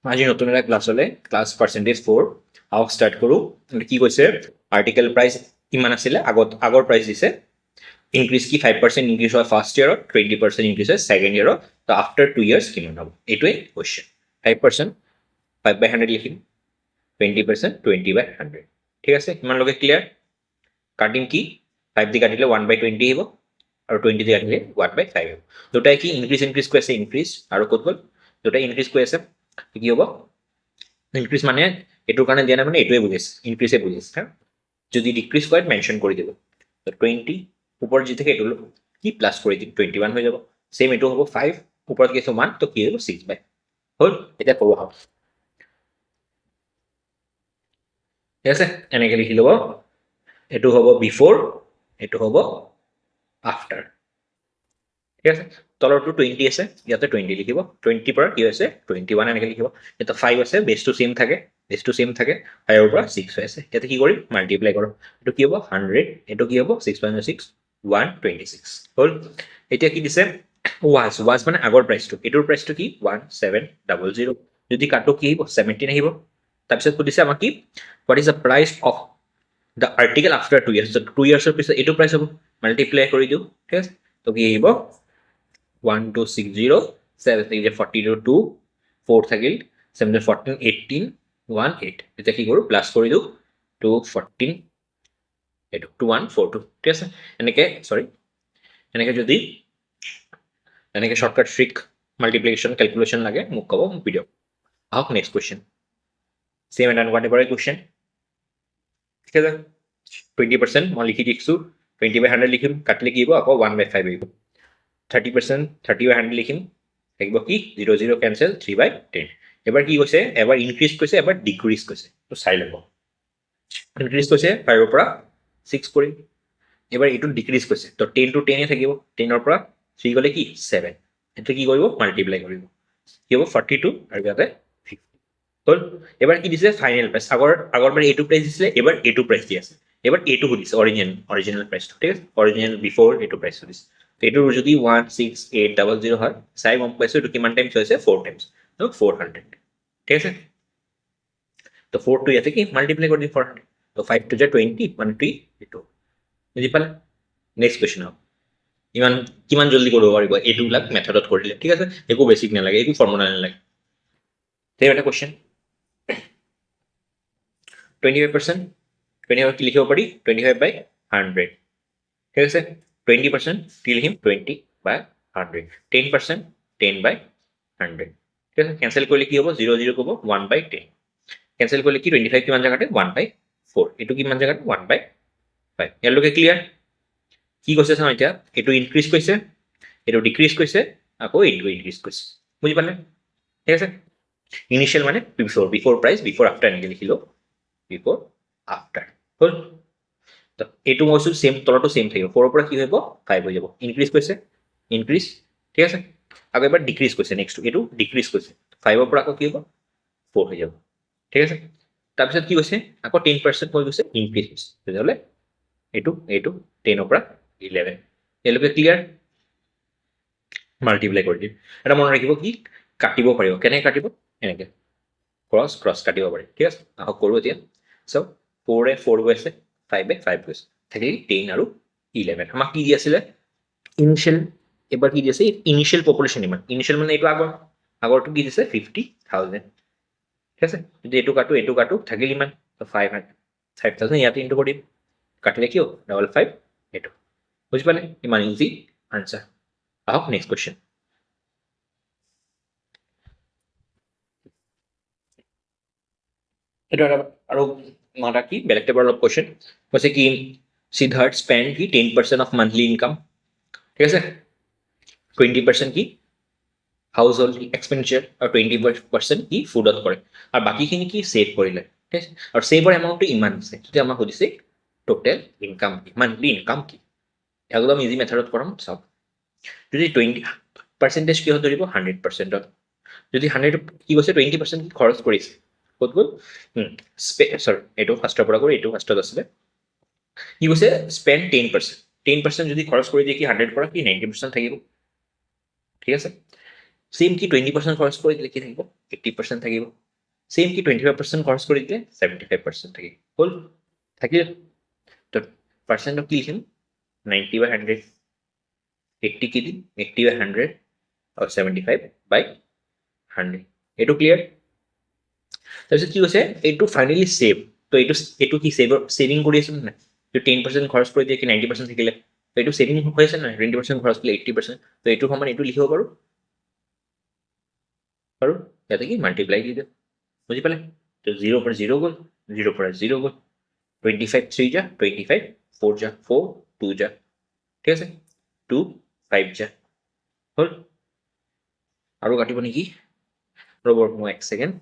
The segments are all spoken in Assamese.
আজি নতুন এটা ক্লাছ হ'লে ক্লাছ পাৰ্চেণ্টেজ 4 আহক ষ্টাৰ্ট কৰোঁ কি কৈছে আৰ্টিকেল প্ৰাইচ কিমান আছিলে আগৰ প্ৰাইচ দিছে ইনক্ৰিজ কি 5% ইনক্ৰিজ হয় ফাৰ্ষ্ট ইয়াৰত 20% ইনক্ৰিজ হয় ছেকেণ্ড ইয়াৰত তো আফটাৰ 2 ইয়াৰ্ছ কিমান হ'ব এইটোৱে কুৱেশ্যন 5% 5/100 লিখিম 20% 20/100 ঠিক আছে ইমানলৈকে ক্লিয়াৰ কাটিং কি 5 দি কাটিলে 1/20 আহিব আৰু 20 দি কাটিলে 1/5 আহিব দুটাই কি ইনক্ৰিজ কৈ আছে ইনক্ৰিজ আৰু ক'ত গ'ল দুটাই ইনক্ৰিজ কৈ আছে কি হ'ব ইনক্ৰিজ মানে এইটোৰ কাৰণে দিয়া নাই মানে এইটোৱে বুজিছে ইনক্ৰিজে বুজিছে হা যদি ডিক্ৰিজ কৰে মেনশ্যন কৰি দিব তো 20 ওপৰত যি থাকে এইটো কি প্লাছ কৰি দিম 21 হৈ যাব সেম এইটো হ'ব 5 ওপৰত কি আছে 1 তো কি হ'ব 6/, হ'ল এতিয়া কৰোঁ আহক ঠিক আছে এনেকৈ লিখি ল'ব এইটো হ'ব বিফৰ এইটো হ'ব আফটাৰ ঠিক আছে তলৰটো 20 আছে ইয়াতে 20 লিখিব 20 পৰা কি হৈছে 21 এনেকৈ লিখিব এতিয়া 5 আছে বেছটো সেম থাকে 5ৰ পৰা 6 হৈ আছে ইয়াতে কি কৰিম মাল্টিপ্লাই কৰোঁ এইটো কি হ'ব 100 এইটো কি হ'ব 6 - 6 126 হ'ল এতিয়া কি দিছে ৱাজ মানে আগৰ প্ৰাইচটো এইটোৰ প্ৰাইচটো কি 1700 যদি কাটো কি আহিব 17 আহিব তাৰপিছত সুধিছে আমাক কি what is the price of the article after 2 years 2 ইয়াৰ্ছৰ পিছত এইটো প্ৰাইচ হ'ব মাল্টিপ্লাই কৰি দিওঁ ঠিক আছে তো কি আহিব 1260 7 থেকে 42 2 4 থাকিল 7 14 18 1 8 এতিয়া কি কৰোঁ প্লাছ কৰি দিওঁ 214 এইটো 2142 ঠিক আছে এনেকৈ সৰি এনেকৈ যদি এনেকৈ শৰ্টকাট ট্ৰিক মাল্টিপ্লিকেশ্যন কেলকুলেশ্যন লাগে মোক ক'ব মোক ভিডিঅ' আহক next question same and unquantified question ঠিক আছে 20% মই লিখি দিছোঁ 20/100 লিখিম কাটিলে কি হ'ব আকৌ 1/5 আহিব 30% 30/100 লিখিম থাকিব কি 0 0 কেঞ্চেল 3/10 এবাৰ কি কৈছে এবাৰ ইনক্ৰিজ কৈছে এবাৰ ডিক্ৰিজ কৈছে তো চাই ল'ব ইনক্ৰিজ কৈছে 5ৰ পৰা 6 কৰিম এবাৰ এইটো ডিক্ৰিজ কৈছে তো 10 to 10 থাকিব 10ৰ পৰা 3 গ'লে কি 7 এইটো কি কৰিব মাল্টিপ্লাই কৰিব কি হ'ব 42 আৰু ইয়াতে 50 হ'ল এবাৰ কি দিছে ফাইনেল প্ৰাইচ আগৰবাৰ এইটো প্ৰাইচ দিছিলে এবাৰ এইটো প্ৰাইচ দি আছে এবাৰ এইটো সুধিছে অৰিজিনেল প্ৰাইচটো ঠিক আছে অৰিজিনেল বিফৰ এইটো প্ৰাইচ সুধিছে এইটো যদি 16800 হয় চাই গম পাইছোঁ এইটো কিমান টাইমছ হৈছে 4 টাইমছ তো 400 ঠিক আছে তো 4 টো ইয়াতে কি মাল্টিপ্লাই কৰি দিম 400 তো 5 to 20 1 3 এইটো বুজি পালে নেক্সট কুৱেশ্যন হ'ব ইমান কিমান জলদি কৰিব পাৰিব এইটোবিলাক মেথডত কৰিলে ঠিক আছে একো বেছিক নালাগে একো ফৰ্মুলা নালাগে ঠিক এটা কুৱেশ্যন 25% 25 কি লিখিব পাৰি 25/100 ঠিক আছে 20% কি লিখিম 20/100 10% 10/100 ঠিক আছে কেঞ্চেল কৰিলে কি হ'ব 0 0 ক'ব 1/10 কেঞ্চেল কৰিলে কি 25 কিমান জেগাতে 1/4 এইটো কিমান জেগাত 1/5 ইয়ালৈকে ক্লিয়াৰ কি কৈছে চাওঁ এতিয়া এইটো ইনক্ৰিজ কৈছে এইটো ডিক্ৰিজ কৈছে আকৌ এইটো ইনক্ৰিজ কৈছে বুজি পালে ঠিক আছে ইনিচিয়েল মানে বিফৰ প্ৰাইচ বিফৰ আফটাৰ এনেকৈ লিখিলোঁ বিফৰ আফটাৰ হ'ল তো এইটো মই কৈছোঁ চেম তলতো চেম থাকিব 4ৰ পৰা কি হ'ব 5 হৈ যাব ইনক্ৰিজ কৈছে ইনক্ৰিজ ঠিক আছে আকৌ এবাৰ ডিক্ৰিজ কৈছে নেক্সট এইটো ডিক্ৰিজ কৈছে 5ৰ পৰা আকৌ কি হ'ব 4 হৈ যাব ঠিক আছে তাৰপিছত কি কৈছে আকৌ 10% হৈ গৈছে ইনক্ৰিজ হৈছে তেতিয়াহ'লে এইটো 10ৰ পৰা 11 ইয়ালৈকে ক্লিয়াৰ মাল্টিপ্লাই কৰি দিম এটা মনত ৰাখিব কি কাটিব পাৰিব কেনেকৈ কাটিব এনেকৈ ক্ৰছ কাটিব পাৰি ঠিক আছে আহক কৰোঁ এতিয়া চাওক 4 4 গৈ আছে 5 5 গৈছে থাকিলে 10 আৰু 11 আমাক কি দি আছিলে ইনিচিয়েল এবাৰ কি দি আছে ইনিচিয়েল পপুলেশ্যন ইমান ইনিচিয়েল মানে এইটো আগৰটো কি দিছে 50,000 ঠিক আছে যদি এইটো কাটো থাকিল ইমান 5,000 ইয়াতে ইনটু কৰি দিম কাটিলে কি হ'ব 5 এইটো বুজি পালে ইমান ইজি আনচাৰ আহক নেক্সট কুৱেশ্যন এইটো আৰু মাতা কি বেলেগ টাইপৰ অলপ কুৱেশ্যন কৈছে কি সিদ্ধাৰ্থ স্পেণ্ড কি 10% অফ মান্থলি ইনকাম ঠিক আছে 20% কি হাউচ হোল্ড এক্সপেণ্ডিচাৰ আৰু 20% কি ফুডত কৰে আৰু বাকীখিনি কি ছেভ কৰিলে ঠিক আছে আৰু ছেভৰ এমাউণ্টটো ইমান আছে যদি আমাক সুধিছে টোটেল ইনকাম কি মান্থলি ইনকাম কি একদম ইজি মেথডত কৰাম চাওক যদি 20% কিহত ধৰিব 100%ত যদি 100 কি কৈছে 20% কি খৰচ কৰিছে ক'ত গ'ল চৰি এইটো ফাৰ্ষ্টৰ পৰা কৰি এইটো ফাৰ্ষ্টত আছিলে কি কৈছে স্পেণ্ড 10% যদি খৰচ কৰি দিয়ে কি 100 পৰা কি 90% থাকিব ঠিক আছে সেম কি 20% খৰচ কৰি দিলে কি থাকিব 80% থাকিব সেম কি 25% খৰচ কৰি দিলে 75% থাকিব হ'ল থাকিল তো পাৰ্চেণ্টক কি লিখিম 90/100 80 কি দিম 80/100 আৰু 75/100 এইটো ক্লিয়াৰ তাৰপিছত কি কৈছে এইটো ফাইনেলি সেভ তো এইটো কি সেভিং কৰি আছো নাই তো 10% খৰচ কৰি দিয়ে কি 90% থাকিলে তো এইটো সেভিং হৈ আছে নাই 20% খৰচ কৰিলে 80% তো এইটো সমান এইটো লিখিব পাৰো আৰু ইয়াতে কি মাল্টিপ্লাই দি দিওঁ বুঝি পালে তো 0 পৰা 0 গ'ল 0 পৰা 0 গ'ল 25 3 যা 25 4 যা 4 2 যা ঠিক আছে 2 5 যা হ'ল আৰু কাটিব নেকি ৰ'ব মই 1 সেকেন্ড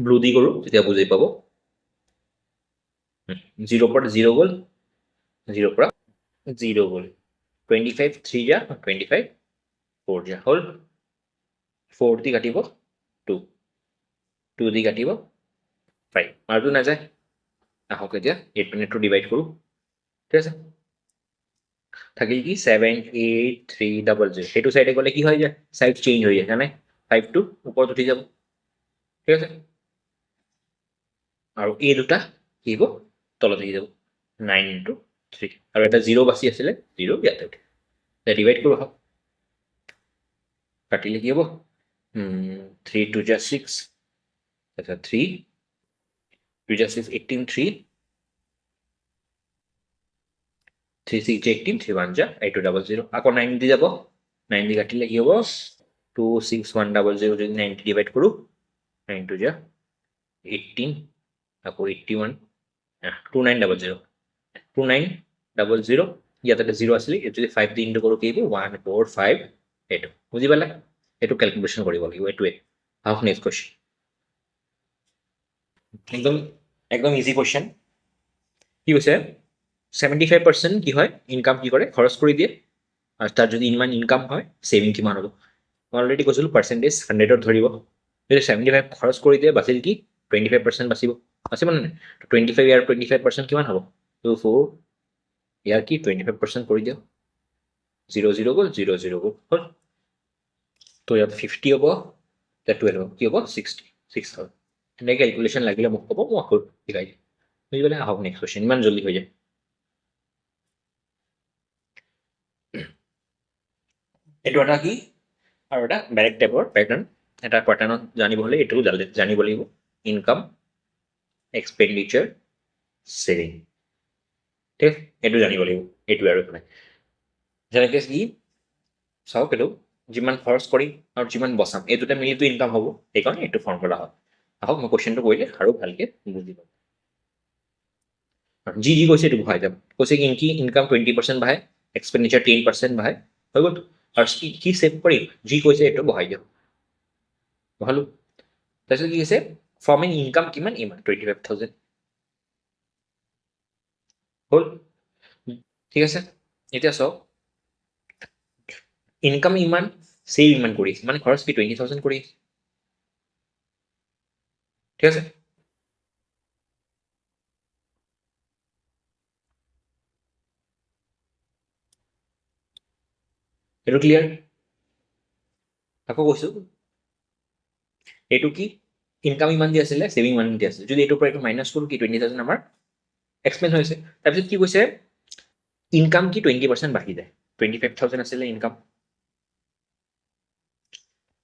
ব্লু দি কৰো তেতিয়া বুজি পাব 0 পৰা 0 গ'ল 0 পৰা 0 গ'ল 25 3 যা 25 4 যা হ'ল 4 দি কাটিব 2 2 দি কাটিব 5 আৰু নাযায় আহক এতিয়া 8 মিনিটটো ডিভাইড কৰো ঠিক আছে থাকিল কি 78300 সেইটো সাইডে গলে কি হয় যায় সাইড চেঞ্জ হৈ যায় জানে 5 টু ওপৰত উঠি যাব ঠিক আছে আৰু এই দুটা কি হ'ব তলত আহি যাব 9 into 3 আৰু এটা 0 বাছি আছিলে 0 ইয়াতে উঠে ডিভাইড কৰো হক কাটিলে কি হ'ব 3 2 যা 6 আচ্ছা 3 2 যা 6 18 3 3 6 যা 18 3 1 যা 8200 আকৌ 9 দি যাব 9 দি কাটিলে কি হ'ব 26100 যদি 9 ডিভাইড কৰো 9 2 যা 18 আকৌ 81 2900 2900 ইয়াতে 0 আছিলে এই যদি 5 দি ইনটু কৰো কি হ'ব 145 এইটো বুজি পালে এইটো ক্যালকুলেশন কৰিব লাগিব এইটোৱে হাফ নেক্সট কোশ্চেন একদম একদম ইজি কোশ্চেন কি কৈছে 75% কি হয় ইনকাম কি কৰে খৰচ কৰি দিয়ে আৰু তাৰ যদি ইমান ইনকাম হয় সেভিং কিমান হ'ব মই অলৰেডি কৈছিলো পাৰ্চেন্টেজ 100ত ধৰিব যদি 75 খৰচ কৰি দিয়ে বাচিল কি 25% বাচিব বাচিব নে 25 ইয়াৰ 25% কিমান হ'ব 2 4 ইয়াৰ কি 25% কৰি দিও 0 0 গ'ল 0 0 গ'ল হ'ল তো ইয়াত 50 হ'ব তাত 12 হ'ব কি হ'ব 60 6 হ'ল এনেকৈ ক্যালকুলেশন লাগিলে মোক ক'ব মই আকৌ শিকাই দিম বুজি পালে আহক নেক্সট কোশ্চেন ইমান জলদি হৈ যায় এইটো এটা কি আৰু এটা বেলেগ টাইপৰ প্যাটাৰ্ন এটা প্যাটাৰ্নত জানিব হ'লে এইটো জানিব লাগিব ইনকাম এক্সপেন্ডিচাৰ সেভিং ঠিক এইটো জানিব লাগিব এইটো আৰু নাই যেনেকৈ কি চাওক এইটো যিমান খৰচ কৰিম আৰু যিমান বচাম এই দুটা মিলিটো ইনকাম হ'ব সেইকাৰণে এইটো ফৰ্মুলা হয় আহক মই কোশ্চেনটো কৰিলে আৰু ভালকে বুজি পাম যি যি কৈছে এইটো বহাই যাম কৈছে কি ইনকাম 20% বাঢ়ে এক্সপেন্ডিচাৰ 10% বাঢ়ে হৈ গ'ল আৰু কি সেভ কৰিম যি কৈছে এইটো বহাই দিওঁ বহালো তাৰপিছত কি কৈছে ফৰ্মিং ইনকাম কিমান ইমান 25000 হ'ল ঠিক আছে এতিয়া চাওক ইনকাম ইমান সেভ ইমান কৰি মানে খৰচ কি 20000 কৰি ঠিক আছে এইটো ক্লিয়াৰ আকৌ কৈছো এইটো কি ইনকাম ইমান দি আছিলে সেভিং ইমান দি আছিলে যদি এইটোৰ পৰা এইটো মাইনাছ কৰো কি 20000 আমাৰ এক্সপেন্স হৈছে তাৰপিছত কি কৈছে ইনকাম কি 20% বাঢ়ি যায় 25000 আছিলে ইনকাম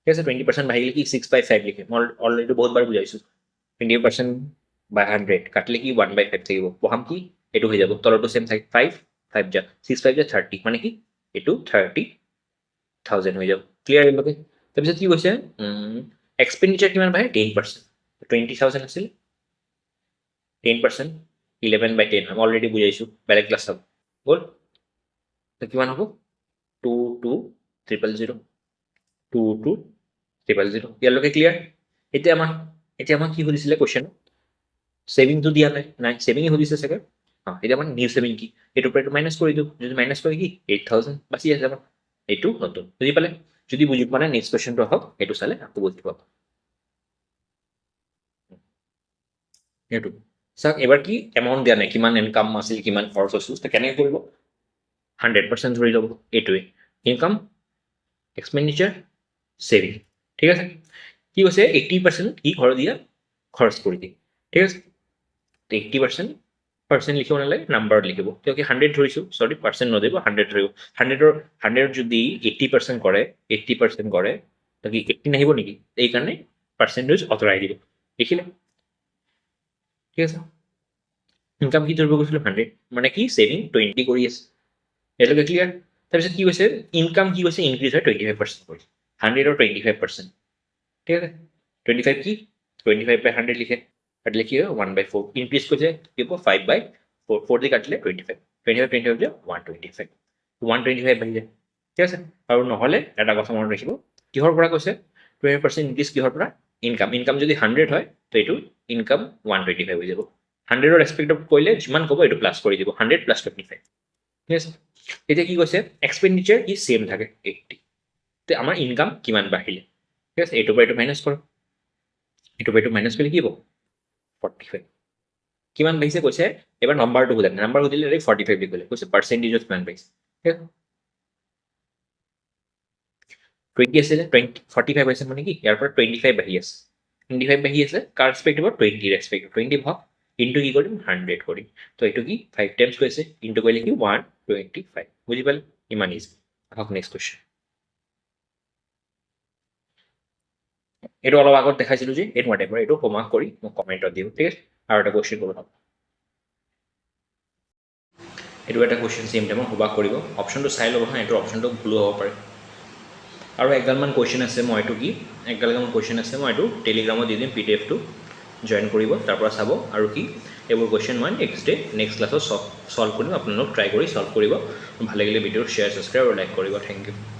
ঠিক আছে 20% বাঢ়ি গ'লে কি 6/5 লিখে মই অলৰেডি বহুতবাৰ বুজাইছো 20% by 100 কাটিলে কি 1/5 থাকিব বহাম কি এইটো হৈ যাব তলটো সেম থাকে 5 5 যা 6 5 যা 30 মানে কি এইটো 30000 হৈ যাব ক্লিয়াৰ এইলৈকে তাৰপিছত কি কৈছে এক্সপেন্ডিচাৰ কিমান বাঢ়ে 10% 20000 আছিল 10% 11/10 আমি অলৰেডি বুজাইছো বেলেগ ক্লাছ চাব গ'ল কিমান হ'ব 22000 22000 ইয়ালৈকে ক্লিয়াৰ এতিয়া আমাক কি সুধিছিলে কোশ্চেন সেভিংটো দিয়া নাই সেভিং সুধিছে চাগে এতিয়া আমাৰ নিউ সেভিং কি এইটোৰ পৰা এইটো মাইনাছ কৰি দিওঁ যদি মাইনাছ কৰি কি 8000 বাচি আছে আমাৰ এইটো নতুন বুজি পালে যদি বুজি পোৱা নাই নেক্সট কোশ্চেনটো আহক এইটো চালে আকৌ বুজি পাব এইটো চাওক এবাৰ কি এমাউণ্ট দিয়া নাই কিমান ইনকাম আছিল কিমান খৰচ আছিল কেনেকৈ কৰিব 100% ধৰি ল'ব এইটোৱে ইনকাম এক্সপেন্ডিচাৰ সেভিং ঠিক আছে কি কৈছে 80% ই ঘৰ দিয়া খৰচ কৰি দিয়ে ঠিক আছে তো 80% লিখিব নালাগে নাম্বাৰত লিখিব কিয় কি 100 ধৰিছো সৰি পাৰ্চেন্ট নধৰিব 100 ধৰিব 100 যদি 80% কৰে 80% কৰে তো কি 18 আহিব নেকি এই কাৰণে পাৰ্চেন্টেজ অতৰাই দিব লিখিলে ঠিক আছে ইনকাম কি ধৰিব কৈছিলো 100 মানে কি সেভিং 20 কৰি আছে এটাকে ক্লিয়াৰ তাৰপিছত কি কৈছে ইনকাম কি কৈছে ইনক্ৰিজ হয় 25% কৰি 100 or 25% ঠিক আছে 25 কি 25 by 100 লিখে কাটলে কি হয় 1/4 ইনক্রিজ করছে কি হবো 5/4 4 দিয়ে কাটলে 25 25 দিয়ে 125 125 বাঢ়ি যায় ঠিক আছে আৰু নহলে এটা কথা মনত ৰাখিব কিহৰ পৰা কৈছে 20% ইনক্ৰিজ কিহৰ পৰা ইনকাম যদি 100 হয় তো এইটো ইনকাম 125 হৈ যাব 100 ৰ ৰেসপেক্টত কইলে যিমান কব এইটো প্লাস কৰি দিব 100 প্লাস 25 ঠিক আছে এতিয়া কি কৈছে এক্সপেন্ডিচাৰ কি সেম থাকে 80 তে আমাৰ ইনকাম কিমান বাঢ়িলে ঠিক আছে এইটো পৰা এইটো মাইনাস কৰক এইটো পৰা এইটো মাইনাস কৰিলে কি হ'ব 45 কিমান পাইছে কৈছে এবাৰ নাম্বাৰটো বুজাক নাম্বাৰ বুজিলে 45 লিখিলে কৈছে পার্সেন্টেজত কিমান পাইছে ঠিক আছে 20 আছে 20 45 পাইছে মানে কি ইয়াৰ পৰা 25 বাঢ়ি আছে 25 বাঢ়ি আছে কাৰ ৰেসপেক্টিভত 20 ৰেসপেক্টিভ 20 ভাগ ইনটু কি কৰিম 100 কৰিম তো এইটো কি 5 টাইমস কৈছে ইনটু কৰিলে কি 125 বুজি পালে ইমান ইজি আহক নেক্সট কোশ্চেন এইটো অলপ আগত দেখাইছিলো যে এইটো হোৱাটএভাৰ এইটো হোমৱৰ্ক কৰি মোক কমেণ্টত দিম ঠিক আছে আৰু এটা কোশ্চেন কৰোঁ এইটো এটা কোশ্চেন সেম টাইমত হোমৱৰ্ক কৰিব অপশ্যনটো চাই ল'ব হা এইটো অপশ্যনটো ভুলো হ'ব পাৰে আৰু একগালমান কোশ্চেন আছে মই এইটো কি একগালমান কোশ্চেন আছে মই এইটো টেলিগ্ৰামত দি দিম পিডিএফটো জইন কৰিব তাৰ পৰা চাব আৰু কি এইবোৰ কোশ্চেন মই নেক্সট ক্লাছত সলভ কৰিম আপোনালোক ট্ৰাই কৰি সলভ কৰিব ভাল লাগিলে ভিডিঅ'টো শ্বেয়াৰ ছাবস্ক্ৰাইব আৰু লাইক কৰিব থেংক ইউ